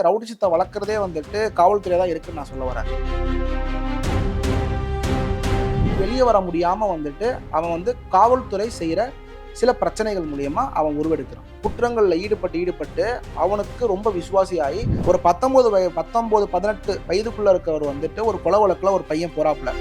ரவுடிசத்தை வளர்க்குறதே வந்துட்டு காவல்துறை தான் இருக்குன்னு நான் சொல்ல வரேன். வெளியே வர முடியாம வந்துட்டு அவன் வந்து காவல்துறை செய்யற சில பிரச்சனைகள் மூலியமா அவன் உருவெடுக்கிறான். குற்றங்கள்ல ஈடுபட்டு அவனுக்கு ரொம்ப விசுவாசியாகி ஒரு 19 18 வயதுக்குள்ள இருக்கவர் வந்துட்டு ஒரு கொலை வழக்குல ஒரு பையன் போறாப்புல.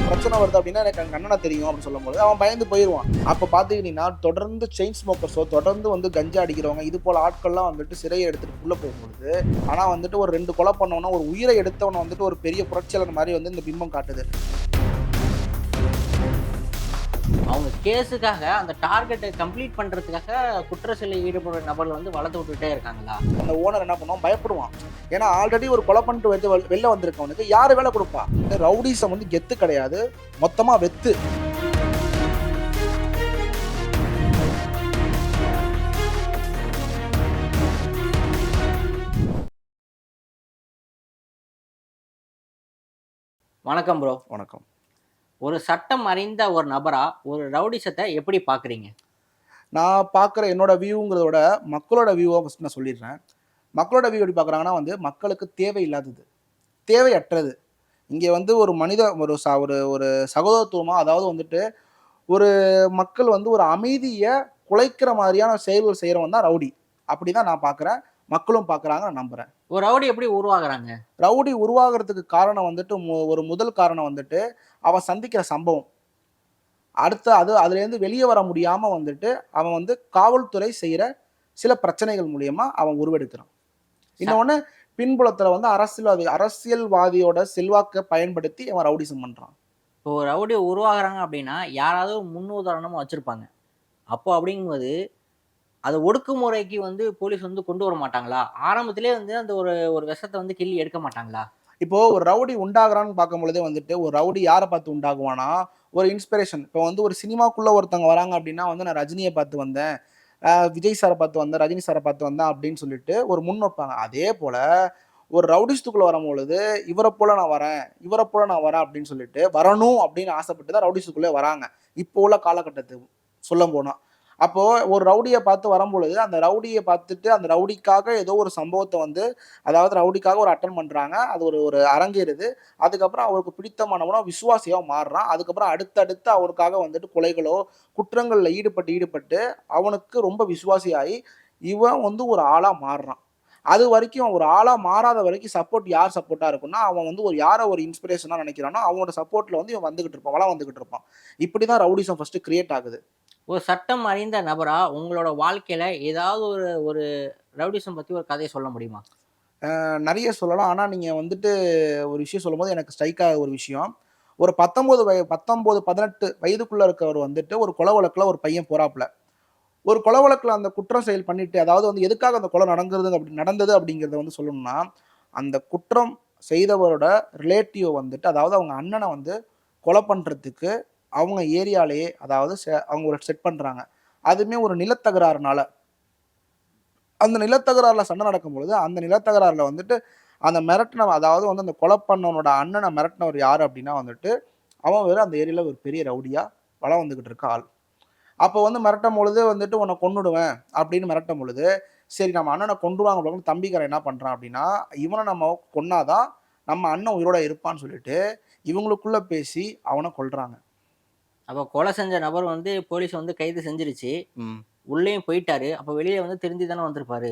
பிரச்சனை வருது அப்படின்னா எனக்கு எங்க அண்ணனை தெரியும் அப்படின்னு சொல்லும்போது அவன் பயந்து போயிடுவான். அப்ப பாத்துக்கிட்டீங்கன்னா தொடர்ந்து செயின் ஸ்மோக்கர்ஸோ தொடர்ந்து வந்து கஞ்சா அடிக்கிறவங்க இது போல ஆட்கள்லாம் வந்துட்டு சிறையை எடுத்துட்டு உள்ள போகும்பொழுது ஆனா வந்துட்டு ஒரு 2 கொலை பண்ணவனா ஒரு உயிரை எடுத்தவனை வந்துட்டு ஒரு பெரிய புரட்சியாளர் மாதிரி வந்து இந்த பிம்பம் காட்டுது. அவங்க கேஸுக்காக அந்த டார்கெட்டை கம்ப்ளீட் பண்றதுக்காக குற்ற செயலில் ஈடுபடுற நபர்கள் வந்து வளர்த்து விட்டுட்டே இருக்காங்களா? அந்த ஓனர் என்ன பண்ணுவான், பயப்படுவான். ஏன்னா ஆல்ரெடி ஒரு கொலை பண்ணிட்டு வந்து வெளில வந்திருக்கவனுக்கு யாரு வேலை கொடுப்பா? ரவுடிசம் வந்து கெத்து கிடையாது, மொத்தமா வெத்து. வணக்கம் ப்ரோ. வணக்கம். ஒரு சட்டம் அறிந்த ஒரு நபரா ஒரு ரவுடிசத்தை எப்படி பாக்குறீங்க? நான் பார்க்குற என்னோட வியூங்கிறத விட மக்களோட வியூவை ஃபஸ்ட் நான் சொல்லிடுறேன். மக்களோட வியூ எப்படி பார்க்குறாங்கன்னா வந்து மக்களுக்கு தேவையில்லாதது, தேவையற்றது. இங்கே வந்து ஒரு மனித ஒரு ஒரு ஒரு சகோதரத்துவமாக அதாவது வந்துட்டு ஒரு மக்கள் வந்து ஒரு அமைதியை குலைக்கிற மாதிரியான செயல்கள் செய்கிறவன் தான் ரவுடி. அப்படி தான் நான் பார்க்குறேன், மக்களும் பார்க்குறாங்க, நான் நம்புகிறேன். ஒரு ரவுடி எப்படி உருவாகுறாங்க? ரவுடி உருவாகிறதுக்கு காரணம் வந்துட்டு ஒரு முதல் காரணம் வந்துட்டு அவன் சந்திக்கிற சம்பவம். அடுத்து அதுலேருந்து வெளியே வர முடியாமல் வந்துட்டு அவன் வந்து காவல்துறை செய்கிற சில பிரச்சனைகள் மூலியமா அவன் உருவெடுக்கிறான். இன்னொன்று பின்புலத்தில் வந்து அரசியல்வாதியோட செல்வாக்கை பயன்படுத்தி அவன் ரவுடிசம் பண்ணுறான். இப்போ ஒரு ரவுடி உருவாகுறாங்க அப்படின்னா யாராவது முன் உதாரணமாக வச்சுருப்பாங்க. அப்போ அப்படிங்கும்போது அதை ஒடுக்குமுறைக்கு வந்து போலீஸ் வந்து கொண்டு வர மாட்டாங்களா? ஆரம்பத்திலே வந்து அந்த ஒரு ஒரு விஷத்தை வந்து கிள்ளி எடுக்க மாட்டாங்களா? இப்போ ஒரு ரவுடி உண்டாகிறான்னு பார்க்கும் பொழுதே வந்துட்டு ஒரு ரவுடி யாரை பார்த்து உண்டாகுவானா, ஒரு இன்ஸ்பிரேஷன். இப்போ வந்து ஒரு சினிமாக்குள்ள ஒருத்தவங்க வராங்க அப்படின்னா வந்து நான் ரஜினியை பார்த்து வந்தேன், விஜய் சாரை பார்த்து வந்தேன், ரஜினி சாரை பார்த்து வந்தேன் அப்படின்னு சொல்லிட்டு ஒரு முன் வைப்பாங்க. அதே போல ஒரு ரவுடிஸ்டுக்குள்ள வரும்பொழுது இவரை போல நான் வரேன், இவரை போல நான் வரேன் அப்படின்னு சொல்லிட்டு வரணும் அப்படின்னு ஆசைப்பட்டு தான் ரவுடிஸ்டுக்குள்ளே வராங்க. இப்போ உள்ள காலகட்டத்துக்கு சொல்ல போனா. அப்போ ஒரு ரவுடியை பார்த்து வரும்பொழுது அந்த ரவுடியை பார்த்துட்டு அந்த ரவுடிக்காக ஏதோ ஒரு சம்பவத்தை வந்து அதாவது ரவுடிக்காக ஒரு அட்டன் பண்றாங்க. அது ஒரு ஒரு அரங்கேறுது. அதுக்கப்புறம் அவருக்கு பிடித்தமானவனா விசுவாசியா மாறுறான். அதுக்கப்புறம் அடுத்தடுத்து அவருக்காக வந்துட்டு கொலைகளோ, குற்றங்கள்ல ஈடுபட்டு அவனுக்கு ரொம்ப விசுவாசியாகி இவன் வந்து ஒரு ஆளா மாறுறான். அது வரைக்கும் ஒரு ஆளா மாறாத வரைக்கும் சப்போர்ட் யார் சப்போர்ட்டா இருக்குன்னா, அவன் வந்து ஒரு யார ஒரு இன்ஸ்பிரேஷனா நினைக்கிறானோ அவனோட சப்போர்ட்ல வந்து இவன் வந்துகிட்டு இருப்பான். வளம் வந்துகிட்டு இருப்பான். இப்படிதான் ரவுடிசம் ஃபர்ஸ்ட் கிரியேட் ஆகுது. ஒரு சட்டம் அறிந்த நபரா உங்களோட வாழ்க்கையில ஏதாவது ஒரு ஒரு ரவுடிசம் பத்தி ஒரு கதையை சொல்ல முடியுமா? நெறைய சொல்லலாம். ஆனா நீங்க வந்துட்டு ஒரு விஷயம் சொல்லும்போது எனக்கு ஸ்ட்ரைக் ஆகுற ஒரு விஷயம். ஒரு 19 18 வயதுக்குள்ள இருக்கவர் வந்துட்டு ஒரு கொலை வழக்குல ஒரு பையன் போறாப்புல. ஒரு கொலை வழக்குல அந்த குற்றம் செயல் பண்ணிட்டு அதாவது வந்து எதுக்காக அந்த கொலை நடந்தது அப்படிங்கிறத வந்து சொல்லணும்னா, அந்த குற்றம் செய்தவரோட ரிலேட்டிவ் வந்துட்டு அதாவது அவங்க அண்ணன வந்து கொலை பண்றதுக்கு அவங்க ஏரியாலயே அதாவது அவங்க ஒரு செட் பண்றாங்க. அதுவுமே ஒரு நிலத்தகராறுனால. அந்த நிலத்தகராறுல சண்டை நடக்கும்பொழுது, அந்த நிலத்தகராறுல வந்துட்டு அந்த அதாவது வந்து அந்த கொலை பண்ணவனோட அண்ணன மிரட்டினவர் யாரு அப்டின்னா வந்துட்டு, அவன் வேற அந்த ஏரியால ஒரு பெரிய ரவுடியா வலம் வந்துகிட்டு இருக்க ஆள். அப்போ வந்து மிரட்டும்பொழுது வந்துட்டு உன்ன கொன்னுடுவேன் அப்படின்னு மிரட்டும்பொழுது, சரி நம்ம அண்ணன கொன்றுவாங்க போலன்னு தம்பிக்காரன் என்ன பண்றான் அப்டின்னா, இவன நம்ம கொன்னா தான் நம்ம அண்ணன் உயிரோட இருப்பான்னு சொல்லிட்டு, இவங்களுக்குள்ள பேசி அவன கொல்றாங்க. அப்போ கொலை செஞ்ச நபர் வந்து போலீஸ் வந்து கைது செஞ்சிருச்சு. உள்ளேயும் போயிட்டாரு. அப்போ வெளியே வந்து திருந்தி தானே வந்திருப்பாரு.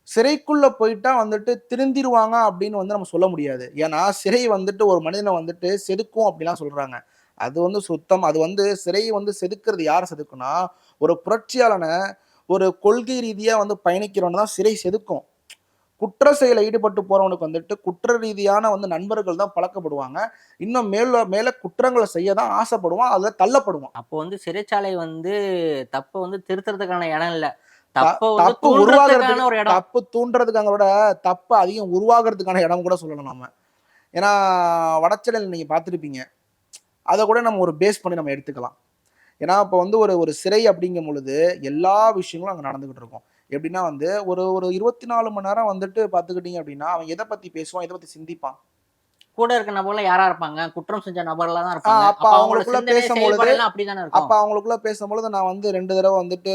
சிறைக்குள்ள போயிட்டா வந்துட்டு திருந்திருவாங்க அப்படின்னு வந்து நம்ம சொல்ல முடியாது. ஏன்னா, சிறை வந்துட்டு ஒரு மனிதன வந்துட்டு செதுக்கும் அப்படிலாம் சொல்றாங்க. அது வந்து சுத்தம். அது வந்து சிறை வந்து செதுக்குறது யார செதுக்கும்னா, ஒரு புரட்சியாளன ஒரு கொள்கை ரீதியா வந்து பயணிக்கிறவன தான் சிறை செதுக்கும். குற்ற செயல்ல ஈடுபட்டு போறவனுக்கு வந்துட்டு குற்ற ரீதியான வந்து நண்பர்கள் தான் பழக்கப்படுவாங்க. இன்னும் மேல மேல குற்றங்கள செய்ய தான் ஆசைப்படுவான். அதுல தள்ளப்படுவான். அப்போ வந்து சிறைச்சாலை வந்து தப்ப வந்து திருத்துறதுக்கான இடம் இல்ல. தப்ப வந்து தப்பு தூண்டுறதுக்கான ஒரு இடம். தப்பு தூண்டுறதுக்காக விட தப்பு அதிகம் உருவாகுறதுக்கான இடம் கூட சொல்லலாம் நம்ம. ஏன்னா, வடச்சென்னையில நீங்க பார்த்திருப்பீங்க. அத கூட நம்ம ஒரு பேஸ் பண்ணி நம்ம எடுத்துக்கலாம். ஏன்னா, இப்ப வந்து ஒரு ஒரு சிறை அப்படிங்கும் பொழுது, எல்லா விஷயங்களும் அங்க நடந்துகிட்டு இருக்கும். எப்படின்னா வந்து, ஒரு ஒரு 24 மணி நேரம் வந்துட்டு பார்த்துக்கிட்டீங்க அப்படின்னா, அவன் எத பத்தி பேசுவான், எத பத்தி சிந்திப்பான். கூட இருக்க நபர்லாம் யாரா இருப்பாங்க? குற்றம் செஞ்ச நபர்களா தான் இருப்பாங்க. அப்ப அப்ப அவங்களோட அவங்களுக்குள்ள சிந்தனை பேசும்பொழுது செயல்பாடு எல்லாம் அப்படித்தானே இருக்கும். நான் வந்துட்டு 2 தடவ வந்துட்டு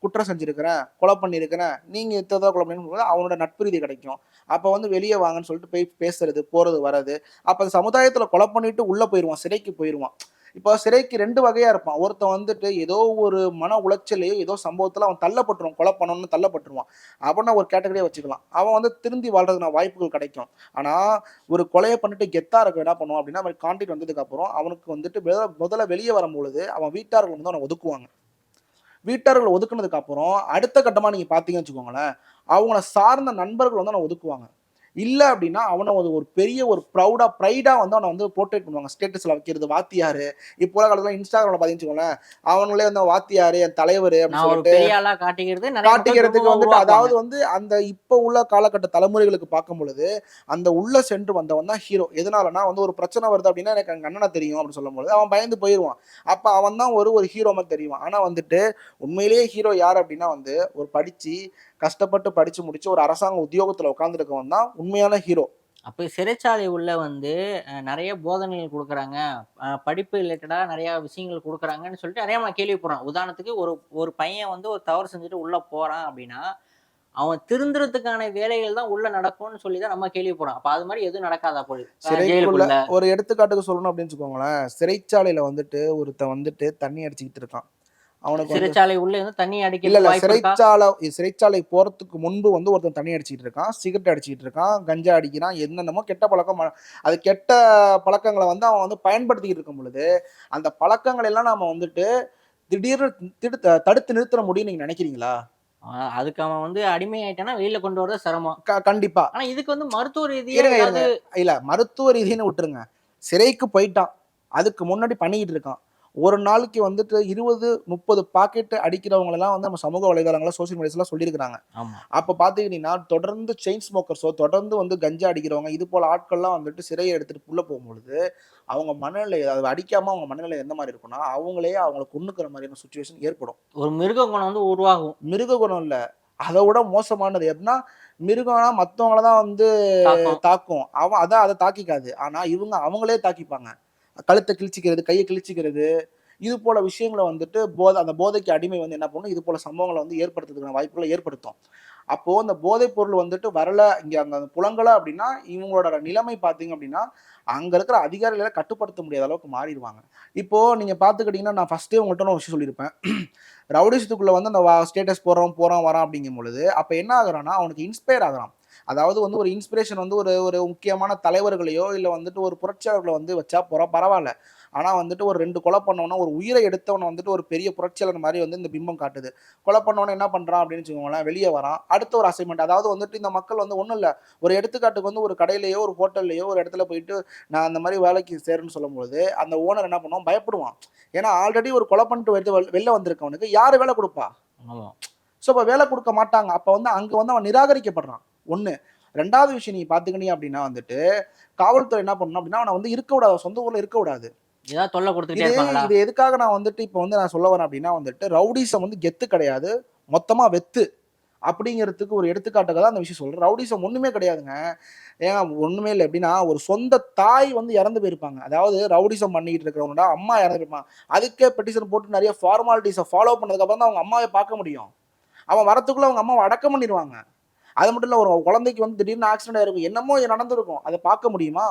குற்றம் செஞ்சிருக்கிறேன், கொலை பண்ணியிருக்கிறேன், நீங்க இத்தனை கொலை பண்ணீங்கன்னு அவனோட நட்புரீதி கிடைக்கும். அப்ப வந்து வெளிய வாங்கன்னு சொல்லிட்டு போய் பேசுறது, போறது, வர்றது. அப்ப சமுதாயத்துல கொலை பண்ணிட்டு உள்ள போயிருவான், சிறைக்கு போயிருவான். இப்போ சிறைக்கு 2 வகையா இருப்பான். ஒருத்தன் வந்துட்டு ஏதோ ஒரு மன உளைச்சல்லயோ, ஏதோ சம்பவத்துல அவன் தள்ளப்பட்டுருவான். கொலை பண்ணணும்னு தள்ளப்பட்டுருவான். அவன ஒரு கேட்டகரியா வச்சுக்கலாம். அவன் வந்து திருந்தி வாழ்றதுக்கான வாய்ப்புகள் கிடைக்கும். ஆனா, ஒரு கொலைய பண்ணிட்டு கெத்தா இருக்க என்ன பண்ணுவான் அப்டின்னா, அவன் கான்டாக்ட் வந்ததுக்கு அப்புறம் அவனுக்கு வந்துட்டு முதல்ல வெளிய வரும்பொழுது, அவன் வீட்டார்கள் வந்து அவன ஒதுக்குவாங்க. வீட்டார்கள் ஒதுக்குனதுக்கு அப்புறம், அடுத்த கட்டமா நீங்க பார்த்தீங்கன்னு வச்சுக்கோங்களேன், அவங்கள சார்ந்த நண்பர்கள் வந்து அவன ஒதுக்குவாங்க. இல்ல அப்டின்னா, அவன ஒரு பெரிய ஒரு பிரைடா வந்து அவன வந்து போர்ட்ரேட் பண்ணுவாங்க. ஸ்டேட்டஸ்ல வைக்கிறது, வாத்தியாரு. இப்போ உள்ள காலத்துல Instagramல பார்த்தீங்கன்னு வச்சுக்கோங்களேன், அவனுங்களே வந்து வாத்தியாரு, என் தலைவரு அப்டின்னு நான் ஒரு சொல்லிட்டு பெரிய ஆளா காட்டிக்கிறது நெறைய மக்கள் காட்டிக்கிறதுக்கு பிம்பமா வந்துட்டு உருவாக்குவாங்க. அதாவது வந்து அந்த இப்ப உள்ள காலகட்ட தலைமுறைகளுக்கு பார்க்கும்பொழுது, அந்த உள்ள சென்று வந்தவன் தான் ஹீரோ. எதனாலனா வந்து ஒரு பிரச்சனை வருது அப்டின்னா, எனக்கு எங்க அண்ணன தெரியும் அப்டின்னு சொல்லும்பொழுது, அவன் பயந்து போயிருவான். அப்ப அவன் தான் ஒரு ஹீரோ மாரி தெரிவான். ஆனா வந்துட்டு உண்மையிலேயே ஹீரோ யார் அப்டின்னா வந்து, ஒரு படிச்சு, கஷ்டப்பட்டு படிச்சு முடிச்சு ஒரு அரசாங்க உத்தியோகத்துல உட்கார்ந்திருக்கவன் தான் உண்மையான ஹீரோ. அப்ப சிறைச்சாலை உள்ள வந்து நெறைய போதனைகள் குடுக்குறாங்க. படிப்பு ரிலேட்டடா நெறைய விஷயங்கள் குடுக்குறாங்கன்னு சொல்லிட்டு நெறைய நான் கேள்விப்படுறேன். உதாரணத்துக்கு ஒரு ஒரு பையன் வந்து ஒரு தவறு செஞ்சுட்டு உள்ள போறான் அப்டின்னா, அவன் திருந்துறதுக்கான வேலைகள் தான் உள்ள நடக்கும்னு சொல்லி தான் நம்ம கேள்விப்படுறோம். அப்ப அது மாரி எதுவும் நடக்காதா சிறைக்குள்ள ஜெயிலுக்குள்ள? ஒரு எடுத்துக்காட்டுக்கு சொல்லணும் அப்டின்னு வச்சுக்கோங்களேன், சிறைச்சாலையில வந்துட்டு ஒருத்தன் வந்துட்டு தண்ணி அடிச்சுக்கிட்டு இருக்கான். அவனுக்கு வந்து சிறைச்சாலை உள்ள இருந்து தண்ணி இல்ல, இல்ல. அடிக்கிறதுக்கு வாய்ப்பு இருக்கா? சிறைச்சாலை போறதுக்கு முன்பு வந்து ஒருத்தன் தண்ணி அடிச்சுக்கிட்டு இருக்கான். சிகரெட் அடிச்சுக்கிட்டு இருக்கான். கஞ்சா அடிக்கிறான். என்னென்னமோ கெட்ட பழக்கம் அது கெட்ட பழக்கங்கள வந்து அவன் வந்து பயன்படுத்திக்கிட்டு இருக்கும் பொழுது, அந்த பழக்கங்கள் எல்லாம் நாம வந்துட்டு திடீர்னு தடுத்து நிறுத்த முடியும்னு நீங்க நினைக்கிறீங்களா? அதுக்கு அவன் வந்து அடிமை ஆயிட்டான்னா வெளில கொண்டு வரது சிரமம். கண்டிப்பா. ஆனா இதுக்கு வந்து மருத்துவ ரீதியா இருங்க, இருங்க. ஏதாவது இல்ல மருத்துவ ரீதின்னு விட்டுருங்க. சிறைக்கு போயிட்டான். அதுக்கு முன்னாடி பண்ணிக்கிட்டு இருக்கான். ஒரு நாளைக்கு வந்துட்டு 20, 30 பாக்கெட் அடிக்கிறவங்களலாம் வந்து நம்ம சமூக வலைதளங்கள்ல, சோசியல் மீடியாஸ்ல சொல்லியிருக்கிறாங்க. ஆமா. அப்ப பார்த்துக்கிட்டீங்கன்னா, தொடர்ந்து செயின் ஸ்மோக்கர்ஸோ, தொடர்ந்து வந்து கஞ்சா அடிக்கிறவங்க, இது போல ஆட்கள்லாம் வந்துட்டு சிறைய எடுத்துட்டு உள்ள போம்பொழுது, அவங்க மனநிலை அது அடிக்காம அவங்க மனநிலை எந்த மாரி இருக்கும்னா, அவங்களே அவங்கள கொன்னுக்கிற மாரியான சிச்சுவேஷன் ஏற்படும். ஒரு மிருக குணம் வந்து உருவாகும். மிருக குணம் இல்ல. அத விட மோசமானது எப்டின்னா, மிருகம்னா மத்தவங்கள தான் வந்து தாக்கம். தாக்கும். அவன் அத தாக்கிக்காது. ஆனா இவங்க அவங்களே தாக்கிப்பாங்க. கழுத்த கிழிச்சிக்கிறது, கைய கிழிச்சிக்கிறது, இது போல விஷயங்கள வந்துட்டு அந்த போதைக்கு அடிமை வந்து என்ன பண்ணும், இது போல சம்பவங்கள வந்து ஏற்படுத்துறதுக்கான வாய்ப்புகள ஏற்படுத்தும். அப்போ அந்த போதைப் பொருள் வந்துட்டு வரல, இங்க அங்க புழங்கல அப்டின்னா, இவங்களோட நிலைமை பார்த்தீங்க அப்டின்னா, அங்க இருக்கிற அதிகாரிகள கட்டுப்படுத்த முடியாத அளவுக்கு மாறிருவாங்க. இப்போ நீங்க பார்த்துக்கிட்டீங்கன்னா, நான் ஃபர்ஸ்ட்டே உங்கள்ட்ட ஒரு விஷயம் சொல்லியிருப்பேன். ரவுடிசத்துக்குள்ள வந்து அந்த ஸ்டேட்டஸ் போடுறவன் போறான், வரான் அப்படிங்கும் பொழுது, அப்ப என்ன ஆகுறான்னா, அவனுக்கு இன்ஸ்பயர் ஆகுறான். அதாவது வந்து ஒரு இன்ஸ்பிரேஷன் வந்து ஒரு ஒரு முக்கியமான தலைவர்களையோ, இல்ல வந்துட்டு ஒரு புரட்சியாளர்கள வந்து வச்சா பரவால்ல. ஆனா வந்துட்டு ஒரு 2 கொலை பண்ணவன, ஒரு உயிர எடுத்தவன வந்துட்டு ஒரு பெரிய புரட்சியாளர் மாரி வந்து இந்த பிம்பம் காட்டுது. கொலை பண்ணவன என்ன பண்றான் அப்படின்னு வச்சுக்கோங்களேன், வெளிய வரான். அடுத்த ஒரு அசைன்மென்ட். அதாவது வந்துட்டு இந்த மக்கள் வந்து ஒண்ணும் இல்ல. ஒரு எடுத்துக்காட்டுக்கு வந்து ஒரு கடையிலயோ, ஒரு ஹோட்டல்லயோ ஒரு இடத்துல போயிட்டு, நான் அந்த மாரி வேலைக்கு சேருறேன்னு சொல்லும்பொழுது, அந்த ஓனர் என்ன பண்ணுவான், பயப்படுவான். ஏன்னா ஆல்ரெடி ஒரு கொலை பண்ணிட்டு வெளில வந்திருக்கவனுக்கு யாரு வேலை குடுப்பா? ஆமா. ஸோ, அப்ப வேலை குடுக்க மாட்டாங்க. அப்ப வந்து அங்க வந்து அவன் நிராகரிக்கப்படுறான். 1. 2வது விஷயம் நீங்க பார்த்துக்கிட்டீங்க அப்டின்னா வந்துட்டு, காவல்துறை என்ன பண்ணணும் அப்டின்னா, அவன வந்து இருக்க விடாது. சொந்த ஊர்ல இருக்க விடாது. ஏதாவது தொல்ல குடுத்துக்கிட்டே இது இருப்பாங்களா? இது எதுக்காக நான் வந்துட்டு இப்ப வந்து நான் சொல்ல வரேன் அப்டின்னா வந்துட்டு, ரவுடிசம் வந்து கெத்து கிடையாது. மொத்தமா வெத்து. அப்படிங்கிறதுக்கு ஒரு எடுத்துக்காட்டுக்கு தான் அந்த விஷயம் சொல்றேன். ரவுடிசம் ஒண்ணுமே கிடையாதுங்க. ஏங்க ஒண்ணுமே இல்ல. எப்படின்னா, ஒரு சொந்த தாய் வந்து இறந்து போயிருப்பாங்க. அதாவது ரவுடிசம் பண்ணிட்டு இருக்கிறவனோட அம்மா இறந்து போயிருப்பாங்க. அதுக்கே பெட்டிஷன் போட்டு நெறைய ஃபார்மாலிட்டீஸ ஃபாலோ பண்ணதுக்கு அப்புறம் தான் அவங்க அம்மாவே பார்க்க முடியும். அவன் வரத்துக்குள்ள அவங்க அம்மாவ அடக்கம் பண்ணிருவாங்க. அது மட்டும் இல்ல, ஒரு குழந்தைக்கு வந்து திடீர்னு ஆக்சிடென்ட் ஆயிருக்கும். என்னமோ நடந்திருக்கும். அத பார்க்க முடியுமா?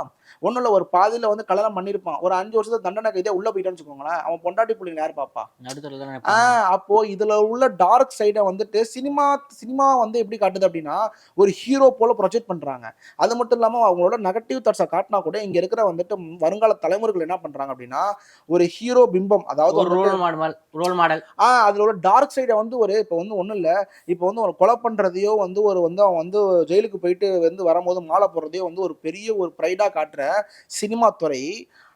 ஒண்ணும் இல்ல, ஒரு பாதியில வந்து கல்யாணம் பண்ணியிருப்பான். ஒரு 5 வருஷத்துல தண்டனை கைதியா உள்ள போயிட்டான்னு வச்சுக்கோங்களேன். அவன் பொண்டாட்டி புள்ளைங்கள யார் பார்ப்பா? நடுத்தரத்துல தானே ஆ நிப்பாங்க. அப்போ இதுல உள்ள டார்க் சைட வந்துட்டு சினிமா வந்து எப்படி காட்டுது அப்படின்னா, ஒரு ஹீரோ போல ப்ரொஜெக்ட் பண்றாங்க. அது மட்டும் இல்லாம அவங்களோட நெகட்டிவ் தாட்ஸ காட்டினா கூட, இங்க இருக்கிற வந்துட்டு வருங்கால தலைமுறைகள் என்ன பண்றாங்க அப்படின்னா, ஒரு ஹீரோ பிம்பம். அதாவது ஒரு வந்துட்டு ரோல் மாடல். அதுல உள்ள டார்க் சைட வந்து இப்ப வந்து ஒண்ணும் இல்ல. இப்ப வந்து ஒரு கொலை பண்றதையோ வந்து அவன் வந்து ஜெயிலுக்கு போயிட்டு வந்து வரும்போது மாலை போடுறதையோ வந்து ஒரு பெரிய ஒரு பிரைடா காட்டுற சினிமா துறை,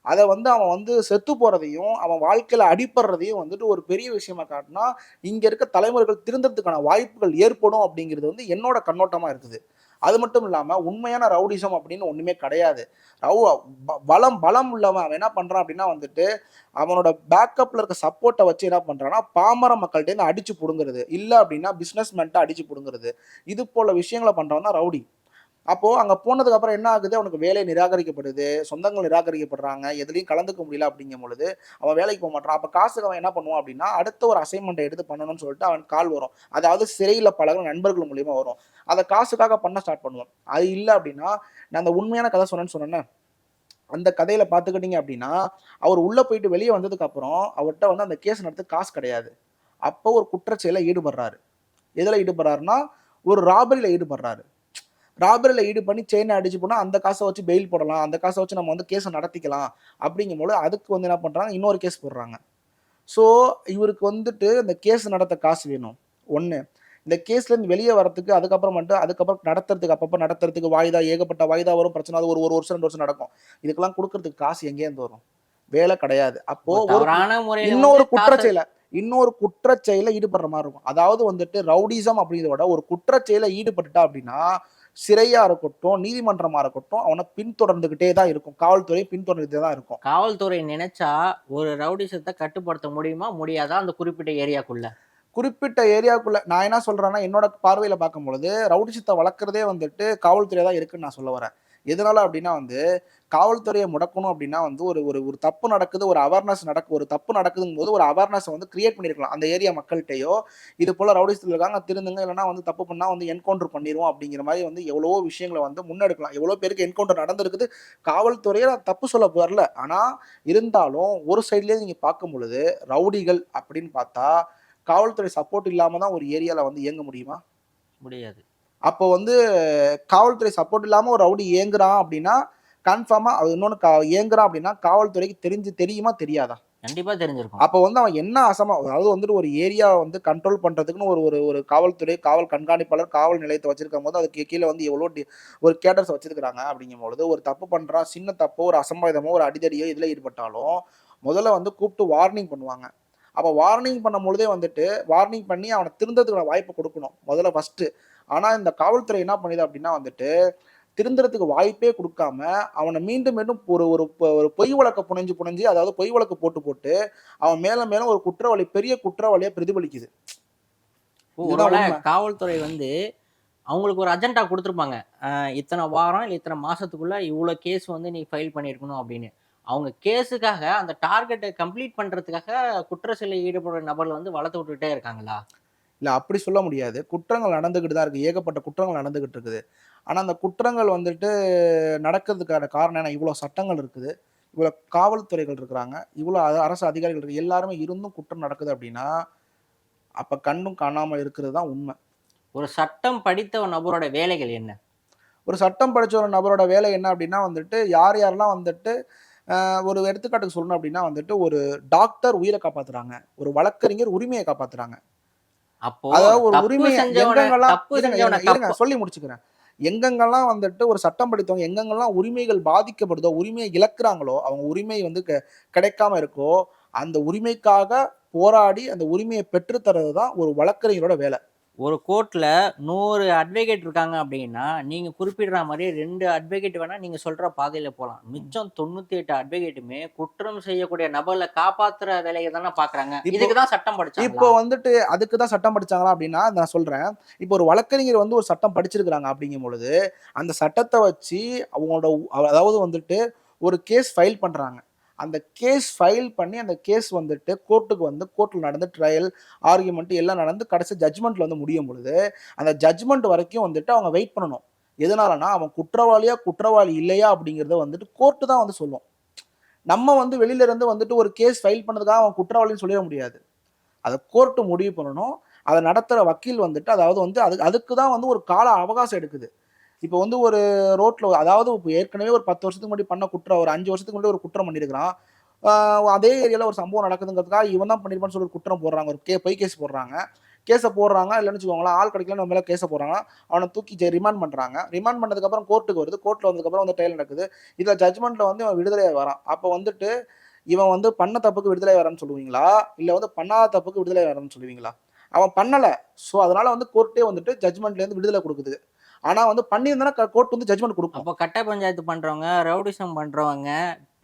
அத வந்து அவன் வந்து செத்து போறதையும், அவன் வாழ்க்கையில அடிபடுறதையும் வந்துட்டு ஒரு பெரிய விஷயமா காட்டுனா, இங்க இருக்க தலைமுறைகள் திருந்தறதுக்கான வாய்ப்புகள் ஏற்படும் அப்படிங்கிறது வந்து என்னோட கண்ணோட்டமா இருக்குது. அது மட்டும் இல்லாம, உண்மையான ரவுடிசம் அப்படின்னு ஒண்ணுமே கிடையாது. ரவு பலம் உள்ளவன் அவன் என்ன பண்றான் அப்படின்னா வந்துட்டு, அவனோட பேக்கப்ல இருக்க சப்போர்ட்ட வச்சு என்ன பண்றான்னா, பாமர மக்கள்ட்டேருந்து அடிச்சு புடுங்குறது. இல்ல அப்படின்னா பிசினஸ் மேன்ட்ட அடிச்சு புடுங்குறது. இது போல விஷயங்கள பண்றவன் தான் ரவுடி. அப்போ அங்க போனதுக்கு அப்புறம் என்ன ஆகுது? அவனுக்கு வேலை நிராகரிக்கப்படுது. சொந்தங்கள் நிராகரிக்கப்படுறாங்க. எதுலயும் கலந்துக்க முடியல அப்படிங்கும் பொழுது, அவன் வேலைக்கு போமாட்றான். அப்ப காசுக்கு அவன் என்ன பண்ணுவான் அப்படின்னா, அடுத்த ஒரு அசைன்மென்ட்ட எடுத்து பண்ணணும்னு சொல்லிட்டு அவனுக்கு கால் வரும். அதாவது சிறையில பழகுன நண்பர்கள் மூலியமா வரும். அத காசுக்காக பண்ண ஸ்டார்ட் பண்ணுவான். அது இல்ல அப்படின்னா, நான் அந்த உண்மையான கதை சொன்னேன்னு, அந்த கதையில பார்த்துக்கிட்டீங்க அப்படின்னா, அவர் உள்ள போயிட்டு வெளிய வந்ததுக்கு அப்புறம், அவர்ட்ட வந்து அந்த கேஸ் நடத்த காசு கிடையாது. அப்போ ஒரு குற்றச் செயல்ல ஈடுபடுறாரு. எதுல ஈடுபடுறாருன்னா, ஒரு ராபரில ஈடுபடுறாரு. ராபரில ஈடு பண்ணி செயின அடிச்சு போனா, அந்த காச வச்சு பெயில் போடலாம். அந்த காச வச்சு நம்ம வந்து கேஸ நடத்திக்கலாம். அப்படிங்கும்போது, அதுக்கு வந்து என்ன பண்றாங்க, இன்னொரு கேஸ் போடுறாங்க. ஸோ, இவருக்கு வந்துட்டு இந்த கேஸ் நடத்த காசு வேணும். 1. இந்த கேஸ்லேருந்து வெளிய வரதுக்கு அதுக்கப்புறம் நடத்துறதுக்கு அப்பப்ப நடத்துறதுக்கு வாய்தா ஏகப்பட்ட வாய்தா வரும். பிரச்சனை அது ஒரு 1 வருஷம், 2 வருஷம் நடக்கும். இதுக்கெல்லாம் குடுக்குறதுக்கு காசு எங்கேருந்து வரும்? வேலை கிடையாது. அப்போ ஒரு ஒரு தவறான முறையில வந்து இன்னொரு காச இன்னொரு குற்றச் செயல்ல ஈடுபடுற மாரி இருக்கும். அதாவது வந்துட்டு ரவுடிசம் அப்படிங்கிறத விட ஒரு குற்றச் செயல்ல ஈடுபட்டுட்டா அப்படின்னா, சிறையா இருக்கட்டும், நீதிமன்றமா இருக்கட்டும், அவன பின்தொடர்ந்துகிட்டே தான் இருக்கும். காவல்துறை பின்தொடர்ந்துட்டே தான் இருக்கும். காவல்துறை நினைச்சா ஒரு ரவுடிசத்த கட்டுப்படுத்த முடியுமா? முடியாதா? அந்த குறிப்பிட்ட ஏரியாக்குள்ள. குறிப்பிட்ட ஏரியாக்குள்ள நான் என்ன சொல்றேன்னா, என்னோட பார்வையில பார்க்கும்பொழுது, ரவுடிசத்த வளர்க்கிறதே வந்துட்டு காவல்துறை தான் இருக்குன்னு நான் சொல்ல வரேன். எதனால அப்டின்னா வந்து, காவல்துறைய முடக்கணும் அப்டின்னா வந்து ஒரு ஒரு ஒரு தப்பு நடக்குது, ஒரு தப்பு நடக்குதுங்கும்போது ஒரு அவேர்னஸ வந்து கிரியேட் பண்ணியிருக்கலாம். அந்த ஏரியா மக்கள்ட்டயோ, இது போல ரவுடிசத்துல இருக்காங்க திருந்துங்க, இல்லன்னா வந்து தப்பு பண்ணா வந்து என்கவுண்டர் பண்ணிருவோம் அப்டிங்கிற மாரி வந்து எவ்வளவோ விஷயங்கள வந்து முன்னெடுக்கலாம். எவ்வளோ பேருக்கு என்கவுண்டர் நடந்திருக்குது. காவல்துறைய நான் தப்பு சொல்ல வரல. ஆனா, இருந்தாலும் ஒரு சைட்லயே நீங்க பார்க்கும்பொழுது, ரவுடிகள் அப்டின்னு பார்த்தா, காவல்துறை சப்போர்ட் இல்லாம தான் ஒரு ஏரியால வந்து இயங்க முடியுமா? முடியாது. அப்போ வந்து காவல்துறை சப்போர்ட் இல்லாம ஒரு ரவுடி இயங்குறான் அப்டின்னா, கன்ஃபார்மா அது இன்னொன்னு இயங்குறான் அப்டின்னா, காவல்துறைக்கு தெரியுமா? தெரியாதா? கண்டிப்பா தெரிஞ்சிருக்கும். அப்போ வந்து அவன் என்ன அதாவது வந்துட்டு ஒரு ஏரியாவ வந்து கண்ட்ரோல் பண்றதுக்குன்னு ஒரு ஒரு ஒரு காவல்துறை, காவல் கண்காணிப்பாளர், காவல் நிலையத்த வச்சிருக்கும்போது, அதுக்கு கீழ வந்து எவ்வளோ ஒரு கேடர்ஸ் வச்சிருக்காங்க அப்டிங்கும்பொழுது, ஒரு தப்பு பண்றான், சின்ன தப்போ, ஒரு அசம்பாவிதமோ, ஒரு அடிதடியோ எதுல ஈடுபட்டாலும், முதல்ல வந்து கூப்ட்டு வார்னிங் பண்ணுவாங்க. அப்ப வார்னிங் பண்ணும்பொழுதே வந்துட்டு, வார்னிங் பண்ணி அவன திருந்தறதுக்கான வாய்ப்பு குடுக்கணும். முதல்ல ஃபர்ஸ்ட்டு. ஆனா இந்த காவல்துறை என்ன பண்ணுது அப்டின்னா வந்துட்டு, திருந்துறதுக்கு வாய்ப்பே குடுக்காம, அவன மீண்டும் மீண்டும் ஒரு ஒரு ஒரு பொய் வழக்க புனைஞ்சு அதாவது பொய் வழக்கு போட்டு, அவன் மேலும் ஒரு பெரிய குற்றவாளியா பிரதிபலிக்குது. இதுதான் ஒருவேள உண்ம. காவல்துறை வந்து அவங்களுக்கு ஒரு அஜெண்டா குடுத்துருப்பாங்க. இத்தன வாரம், இல்ல இத்தன மாசத்துக்குள்ள இவ்ளோ கேஸ் வந்து நீ ஃபைல் பண்ணியிருக்கணும் அப்படின்னு. அவங்க கேஸுக்காக அந்த டார்கெட்ட கம்ப்ளீட் பண்றதுக்காக குற்ற செயலில் ஈடுபடுற நபர்கள வந்து வளர்த்து விட்டுட்டே இருக்காங்களா? இல்ல அப்படி சொல்ல முடியாது. குற்றங்கள் நடந்துகிட்டு தான் இருக்கு. ஏகப்பட்ட குற்றங்கள் நடந்துகிட்டு இருக்குது. ஆனா அந்த குற்றங்கள் வந்துட்டு நடக்கிறதுக்கான காரணம் என்ன? இவ்ளோ சட்டங்கள் இருக்குது. இவ்ளோ காவல்துறைகள் இருக்கிறாங்க. இவ்ளோ அரசு அதிகாரிகள் இருக்கு. எல்லாருமே இருந்தும் குற்றம் நடக்குது அப்டின்னா, அப்ப கண்டும் காணாம இருக்கிறது தான் உண்ம. ஒரு சட்டம் படித்த ஒரு நபரோட வேலைகள் என்ன? ஒரு சட்டம் படிச்ச ஒரு நபரோட வேலை என்ன அப்டின்னா வந்துட்டு, யாரெல்லாம் வந்துட்டு ஒரு எடுத்துக்காட்டுக்கு சொல்லணும் அப்டின்னா வந்துட்டு, ஒரு டாக்டர் உயிர காப்பாத்துறாங்க. ஒரு வழக்கறிஞர் உரிமைய காப்பாத்துறாங்க. அப்போ அதாவது ஒரு தப்பு உரிமைய செஞ்சவன எங்கெங்கலாம் தப்பு இருங்க, செஞ்சவன இருங்க, இருங்க சொல்லி முடிச்சுக்கிறேன். எங்கெங்கலாம் வந்துட்டு ஒரு சட்டம் படித்தவங்க எங்கெங்கலாம் உரிமைகள் பாதிக்கப்படுதோ, உரிமைய இழக்குறாங்களோ, அவங்க உரிமை வந்து கிடைக்காம இருக்கோ, அந்த உரிமைக்காக போராடி அந்த உரிமைய பெற்று தர்றது தான் ஒரு வழக்கறிஞரோட வேல. ஒரு கோர்ட்ல 100 அட்வொகேட் இருக்காங்க அப்படின்னா, நீங்க குறிப்பிடுற மாரி 2 அட்வொகேட் வேணா நீங்க சொல்ற பாதையில போலாம். மிச்சம் 98 அட்வொகேட்டுமே குற்றம் செய்யக்கூடிய நபர்கள காப்பாத்துற வேலைய தான பார்க்குறாங்க. இப்போ இதுக்கு தான் சட்டம் இப்போ படிச்சாங்களா? வந்துட்டு அதுக்கு தான் சட்டம் படிச்சாங்களா அப்டின்னா, நான் சொல்றேன். இப்போ ஒரு வழக்கறிஞர் வந்து ஒரு சட்டம் படிச்சிருக்கிறாங்க அப்டிங்கும் பொழுது, அந்த சட்டத்த வச்சு அவங்களோட அதாவது வந்துட்டு ஒரு கேஸ் ஃபைல் பண்றாங்க. அந்த கேஸ் ஃபைல் பண்ணி அந்த கேஸ் வந்துட்டு கோர்ட்‌ல நடந்து ட்ரையல், ஆர்கியூமென்ட் எல்லாம் நடந்து கடைசி ஜட்ஜ்மென்ட்ல வந்து முடியும் பொழுது, அந்த ஜட்ஜ்மென்ட் வரைக்கும் வந்துட்டு அவங்க வெயிட் பண்ணணும். எதனாலனா, அவன் குற்றவாளியா, குற்றவாளி இல்லையா அப்டிங்கிறத வந்துட்டு கோர்ட் தான் வந்து சொல்லும். நம்ம வந்து வெளில இருந்து வந்துட்டு ஒரு கேஸ் ஃபைல் பண்ணதுக்காக அவன் குற்றவாளின்னு சொல்லிற முடியாது. அத கோர்ட் முடிவு பண்ணணும். அத நடத்துற வக்கீல் வந்துட்டு அதாவது வந்து அதுக்கு தான் வந்து ஒரு கால அவகாசம் எடுக்குது. இப்ப வந்து ஒரு ரோட்ல அதாவது இப்ப ஏற்கனவே ஒரு 10 வருஷத்துக்கு முன்னாடி பண்ண குற்றம் ஒரு 5 வருஷத்துக்கு முன்னாடி ஒரு குற்றம் பண்ணியிருக்கிறான். ஆ அதே ஏரியால ஒரு சம்பவம் நடக்குதுங்கிறதுக்காக இவன் தான் பண்ணியிருப்பான்னு சொல்லி ஒரு குற்றம் போடுறாங்க. ஒரு பொய் கேஸ் போடுறாங்க. கேஸ போடுறாங்க. இல்லன்னு வச்சுக்கோங்களேன், ஆள் கிடைக்கலன்னு அவன் மேல கேஸ போடுறாங்க. அவன தூக்கி ரிமாண்ட் பண்றாங்க. ரிமாண்ட் பண்ணதுக்கு அப்புறம் கோர்ட்‌க்கு வருது. கோர்ட்‌ல வந்ததுக்கு அப்புறம் வந்து ட்ரையல் நடக்குது. இதுல ஜட்ஜ்மென்ட்ல வந்து இவன் விடுதலையா வரான். அப்ப வந்துட்டு இவன் வந்து பண்ண தப்புக்கு விடுதலை ஆறான்னு சொல்லுவீங்களா? இல்ல வந்து பண்ணாத தப்புக்கு விடுதலை ஆறான்னு சொல்லுவீங்களா? அவன் பண்ணல. ஸோ, அதனால வந்து கோர்ட்டே வந்துட்டு ஜட்ஜ்மென்ட்லேருந்து விடுதலை குடுக்குது. ஆனா வந்து பண்ணியிருந்தானா கோர்ட் வந்து ஜட்ஜ்மென்ட் குடுக்கும். அப்போ கட்ட பஞ்சாயத்து பண்றவங்க, ரவுடிசம் பண்றவங்க,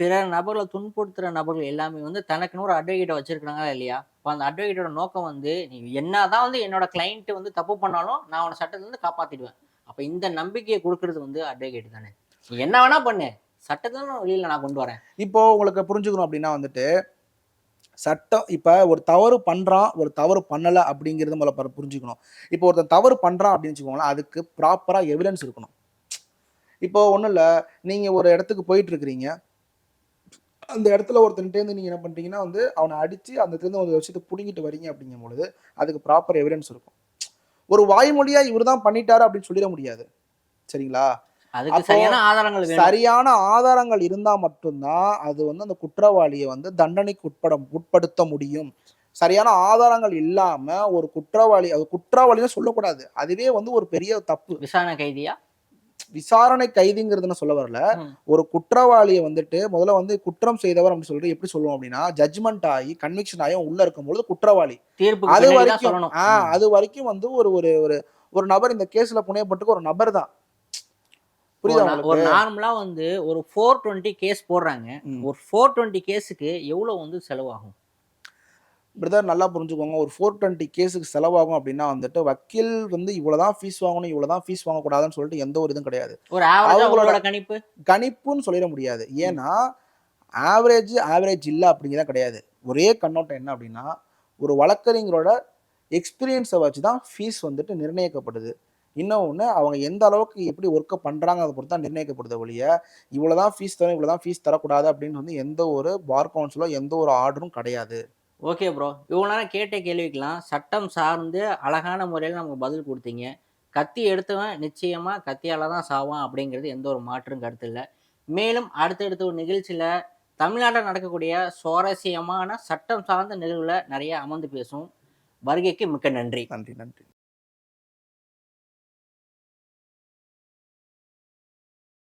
பிற நபர்கள துன்புறுத்துற நபர்கள் எல்லாமே வந்து தனக்குன்னு ஒரு அட்வொகேட்ட வச்சிருக்காங்களா இல்லையா? அப்ப அந்த அட்வொகேட்டோட நோக்கம் வந்து, நீ என்னதான் வந்து என்னோட கிளையன்ட் வந்து தப்பு பண்ணாலும், நான் அவன சட்டத்துலருந்து காப்பாத்திடுவேன். அப்ப இந்த நம்பிக்கையை கொடுக்கறது வந்து அட்வொகேட் தானே. நீ என்ன வேணா பண்ணு, சட்டத்தை வெளியில நான் கொண்டு வரேன். இப்போ உங்களுக்கு புரிஞ்சுக்கணும் அப்படின்னா வந்துட்டு, சட்டம் இப்ப ஒரு தவறு பண்றான், ஒரு தவறு பண்ணல அப்படிங்கிறத முதல்ல புரிஞ்சுக்கணும். இப்போ ஒருத்தன் தவறு பண்றான் அப்படின்னு வச்சுக்கோங்களேன், அதுக்கு ப்ராப்பரா எவிடன்ஸ் இருக்கணும். இப்போ ஒண்ணும் இல்ல, நீங்க ஒரு இடத்துக்கு போயிட்டு இருக்கிறீங்க. அந்த இடத்துல ஒருத்தன்ட்டேருந்து நீங்க என்ன பண்றீங்கன்னா வந்து, அவன அடிச்சு அந்த இடத்துலருந்து ஒரு விஷயத்த புடுங்கிட்டு வரீங்க அப்படிங்கும்பொழுது, அதுக்கு ப்ராப்பர் எவிடன்ஸ் இருக்கும். ஒரு வாய்மொழியா இவரு தான் பண்ணிட்டாரு அப்படின்னு சொல்லிட முடியாது. சரிங்களா? அதுக்கு அப்போ சரியான ஆதாரங்கள் வேணும். சரியான ஆதாரங்கள் இருந்தா மட்டும் தான், அது வந்து அந்த குற்றவாளிய வந்து தண்டனைக்கு உட்படுத்த முடியும். சரியான ஆதாரங்கள் இல்லாம ஒரு குற்றவாளி அது குற்றவாளின்னு சொல்லக்கூடாது. அதுவே வந்து ஒரு பெரிய தப்பு. விசாரணை கைதியா? விசாரணை கைதிங்கிறது நான் சொல்ல வரல. ம். ஒரு குற்றவாளிய வந்துட்டு முதல்ல வந்து குற்றம் செய்தவர் அப்படின்னு சொல்லிட்டு எப்படி சொல்லுவோம் அப்படின்னா, ஜட்ஜ்மென்ட் ஆயி, கன்விக்ஷன் ஆயி அவன் உள்ள இருக்கும்பொழுது குற்றவாளி. தீர்ப்புக்கு அது பின்னாடி தான் வரைக்கும் சொல்லணும். அது வரைக்கும் வந்து ஒரு ஒரு ஒரு ஒரு நபர் இந்த கேஸ்ல புனையப்பட்டிருக்க ஒரு நபர் தான். புரியுதா ஒரு உங்களுக்கு? நார்மலா வந்து ஒரு 420 கேஸ் போடுறாங்க. ம். ஒரு 420 கேஸுக்கு எவ்வளவு வந்து செலவாகும்? பிரதர் நல்லா புரிஞ்சுக்கோங்க. ஒரு 420 கேஸுக்கு செலவாகும் அப்டின்னா வந்துட்டு, வக்கீல் வந்து இவ்வளோ தான் ஃபீஸ் வாங்கணும், இவ்வளோ தான் ஃபீஸ் வாங்கக்கூடாதுன்னு சொல்லிட்டு எந்த ஒரு இதுவும் கிடையாது. ஒரு ஆவரேஜா அவங்களோட உங்களோட கணிப்பு? கணிப்புன்னு சொல்லிட முடியாது. ம். ஏன்னா, ஆவரேஜ் இல்ல அப்டிங்கிறதே கிடையாது. ஒரே கண்ணோட்டம் என்ன அப்டின்னா, ஒரு வழக்கறிஞரோட எக்ஸ்பீரியன்ஸ வச்சு தான் ஃபீஸ் வந்துட்டு நிர்ணயிக்கப்படுது. இன்னொன்னு அவங்க எந்த அளவுக்கு எப்படி ஒர்க்க பண்றாங்கறத பொறுத்து தான் நிர்ணயிக்கப்படுதே ஒழிய, இவ்வளோ தான் ஃபீஸ் தரணும், இவ்வளோ தான் ஃபீஸ் தரக்கூடாது அப்டின்னு வந்து எந்த ஒரு பார் கவுன்சிலோ, எந்த ஒரு ஆர்டரும் கிடையாது. Okay bro. இவ்வளோ நேரம் கேட்ட கேள்விக்கெல்லாம் சட்டம் சார்ந்து அழகான முறையில நமக்கு பதில் குடுத்தீங்க. கத்தி எடுத்தவன் நிச்சயமா கத்தியால தான் சாவான் அப்படிங்கிறது எந்த ஒரு மாற்றும் கருத்து இல்ல. மேலும் அடுத்தடுத்த ஒரு நிகழ்ச்சியில தமிழ்நாட்டில நடக்கக்கூடிய சுவாரஸ்யமான சட்டம் சார்ந்த நிகழ்வுல நெறைய அமர்ந்து பேசுவோம். வருகைக்கு மிக்க நன்றி. நன்றி, நன்றி.